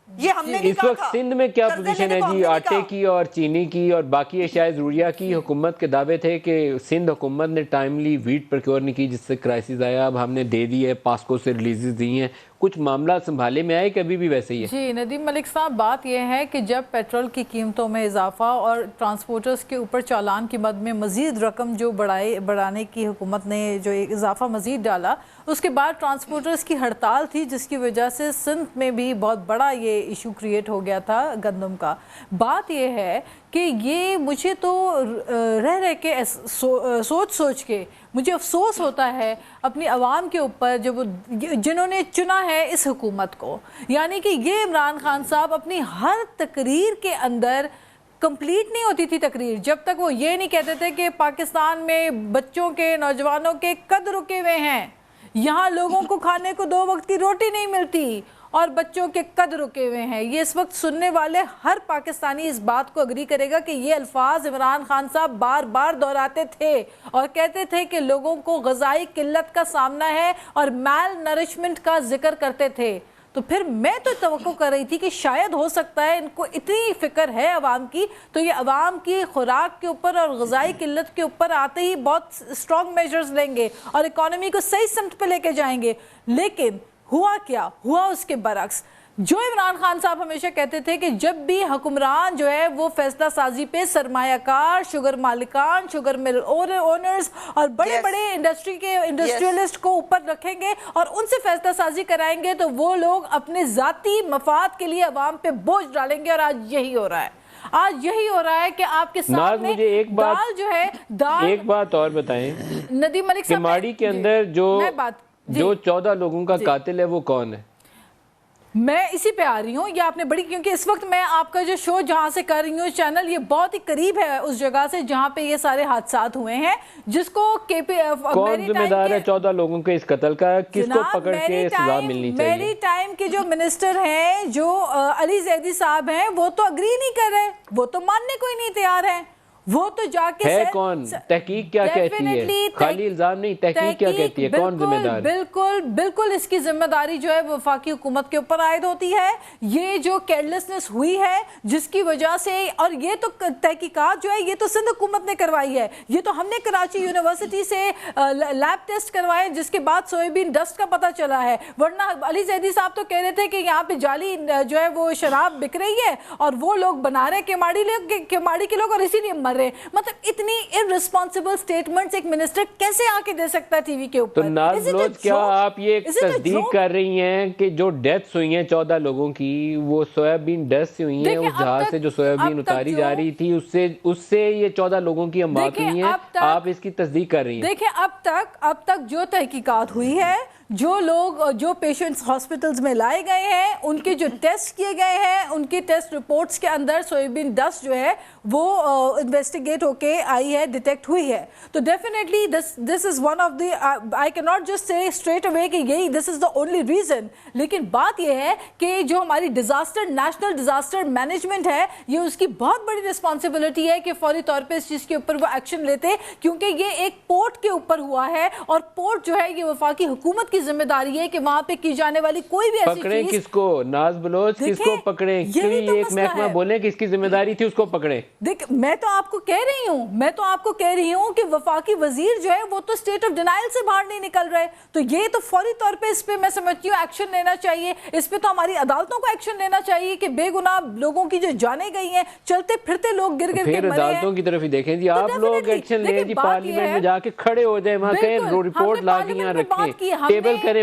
یہ ہم نے نہیں اس کہا وقت تھا۔ سندھ میں کیا قرضے پوزیشن لینے ہے کو ہم جی؟ نے نہیں آٹے کہا۔ کی اور چینی کی اور باقی اشیاء ضروریہ کی حکومت کے دعوے تھے کہ سندھ حکومت نے ٹائملی ویٹ پروکیور نہیں کی، جس سے کرائسس آیا، اب ہم نے دے دی ہے، پاسکو سے ریلیزز دی ہیں، کچھ معاملہ سنبھالے میں آئے کہ ابھی بھی ویسے ہی ہے؟ جی ندیم ملک صاحب، بات یہ ہے کہ جب پیٹرول کی قیمتوں میں اضافہ اور ٹرانسپورٹرز کے اوپر چالان کی مد میں مزید رقم جو بڑھانے کی حکومت نے جو اضافہ مزید ڈالا، اس کے بعد ٹرانسپورٹرز کی ہڑتال تھی، جس کی وجہ سے سندھ میں بھی بہت بڑا یہ ایشو کریٹ ہو گیا تھا گندم کا۔ بات یہ ہے کہ یہ مجھے تو رہ کے سوچ کے مجھے افسوس ہوتا ہے اپنی عوام کے اوپر جنہوں نے چنا ہے اس حکومت کو، یعنی کہ یہ عمران خان صاحب اپنی ہر تقریر کے اندر کمپلیٹ نہیں ہوتی تھی تقریر جب تک وہ یہ نہیں کہتے تھے کہ پاکستان میں بچوں کے، نوجوانوں کے قد رکے ہوئے ہیں، یہاں لوگوں کو کھانے کو 2 وقت کی روٹی نہیں ملتی اور بچوں کے قد رکے ہوئے ہیں۔ یہ اس وقت سننے والے ہر پاکستانی اس بات کو اگری کرے گا کہ یہ الفاظ عمران خان صاحب بار بار دہراتے تھے اور کہتے تھے کہ لوگوں کو غذائی قلت کا سامنا ہے اور میل نرشمنٹ کا ذکر کرتے تھے۔ تو پھر میں تو توقع کر رہی تھی کہ شاید ہو سکتا ہے ان کو اتنی فکر ہے عوام کی، تو یہ عوام کی خوراک کے اوپر اور غذائی قلت کے اوپر آتے ہی بہت اسٹرانگ میجرز لیں گے اور اکانومی کو صحیح سمت پہ لے کے جائیں گے۔ لیکن ہوا کیا؟ ہوا اس کے برعکس۔ جو عمران خان صاحب ہمیشہ کہتے تھے کہ جب بھی حکمران جو ہے وہ فیصلہ سازی پہ سرمایہ کار، شوگر مالکان، شوگر مل اونرز اور بڑے بڑے انڈسٹریلسٹ کو اوپر رکھیں گے اور ان سے فیصلہ سازی کرائیں گے، تو وہ لوگ اپنے ذاتی مفاد کے لیے عوام پہ بوجھ ڈالیں گے، اور آج یہی ہو رہا ہے۔ آج یہی ہو رہا ہے کہ آپ کے سامنے دال جو ہے ایک بات اور بتائیں ندیم ملک کہ ماڑی کے اندر جو 14 لوگوں کا قاتل ہے وہ کون ہے؟ میں اسی پہ آ رہی ہوں، یہ آپ نے بڑی، کیونکہ اس وقت میں آپ کا جو شو جہاں سے کر رہی ہوں چینل، یہ بہت ہی قریب ہے اس جگہ سے جہاں پہ یہ سارے حادثات ہوئے ہیں، جس کو کون ذمہ دار ہے 14 لوگوں کے اس قتل کا؟ کس کو پکڑ کے سزا ملنی چاہیے؟ میری ٹائم کے جو منسٹر ہیں، جو علی زیدی صاحب ہیں، وہ تو اگری نہیں کر رہے، وہ تو ماننے کو ہی نہیں تیار ہیں۔ وہ تو جا کے ہے کون؟ تحقیق کیا کہتی ہے؟ خالی الزام نہیں، تحقیق کیا کہتی ہے؟ کون ذمہ دار؟ بالکل اس کی ذمہ داری جو ہے وفاقی حکومت کے اوپر عائد ہوتی ہے۔ یہ جو کیئرلیسنس ہوئی ہے جس کی وجہ سے، اور یہ تو تحقیقات جو ہے یہ تو سندھ حکومت نے کروائی ہے، یہ تو ہم نے کراچی یونیورسٹی سے لیب ٹیسٹ کروائے جس کے بعد سویابین ڈسٹ کا پتہ چلا ہے، ورنہ علی زیدی صاحب تو کہہ رہے تھے کہ یہاں پہ جعلی جو ہے وہ شراب بک رہی ہے اور وہ لوگ بنا رہے کیماڑی کے لوگ اور اسی لیے مر رہے۔ مطلب اتنی irresponsible statements ایک منسٹر کیسے آ کے دے سکتا ہے ٹی وی کے اوپر؟ تو ناز بلوچ، کیا آپ یہ تصدیق کر رہی ہیں کہ جو ڈیتھس ہوئی ہیں 14 لوگوں کی وہ سویابین ڈسٹ سے ہوئی ہیں؟ اس جہاز سے جو سویابین اتاری جا رہی تھی اس سے یہ 14 لوگوں کی اموات ہوئی ہیں، آپ اس کی تصدیق کر رہی ہیں؟ دیکھیں اب تک جو تحقیقات ہوئی ہے، جو پیشنٹس ہاسپٹلز میں لائے گئے ہیں، ان کے جو ٹیسٹ کیے گئے ہیں، ان کی ٹیسٹ رپورٹس کے اندر سویابین ڈسٹ جو ہے وہ انویسٹیگیٹ ہو کے آئی ہے، ڈیٹیکٹ ہوئی ہے۔ تو definitely this is one of the, I کی not just say straight away کہ یہی دس از دا اونلی ریزن، لیکن بات یہ ہے کہ جو ہماری نیشنل ڈیزاسٹر مینجمنٹ ہے، یہ اس کی بہت بڑی رسپانسبلٹی ہے کہ فوری طور پہ اس چیز کے اوپر وہ ایکشن لیتے، کیونکہ یہ ایک پورٹ کے اوپر ہوا ہے اور پورٹ جو ہے یہ وفاقی حکومت کی ذمہ داری ہے کہ وہاں پہ کی جانے والی کوئی بھی ایسی چیز۔ پکڑیں کس کو؟ ناز بلوچ کس کو پکڑیں؟ ایک محکمہ بولیں کہ اس کی ذمہ داری تھی، اس کو پکڑیں۔ دیکھ، میں تو آپ کو کہہ رہی ہوں کہ وفاقی وزیر جو ہے وہ تو اسٹیٹ آف ڈینائل سے باہر نہیں نکل رہے، تو یہ تو فوری طور پہ اس پہ میں سمجھتی ہوں ایکشن لینا چاہیے۔ اس پہ تو ہماری عدالتوں کو ایکشن لینا چاہیے کہ بے گناہ لوگوں کی جو جانیں گئی ہیں، چلتے پھرتے لوگ گر کے مرے ہیں۔ پھر عدالتوں کی طرف ہی دیکھیں جی، آپ لوگ ایکشن لیں جی، پارلیمنٹ میں جا کے کھڑے ہو جائیں، وہاں کہیں رپورٹ لا کے یہاں رکھیں، ٹیبل کریں۔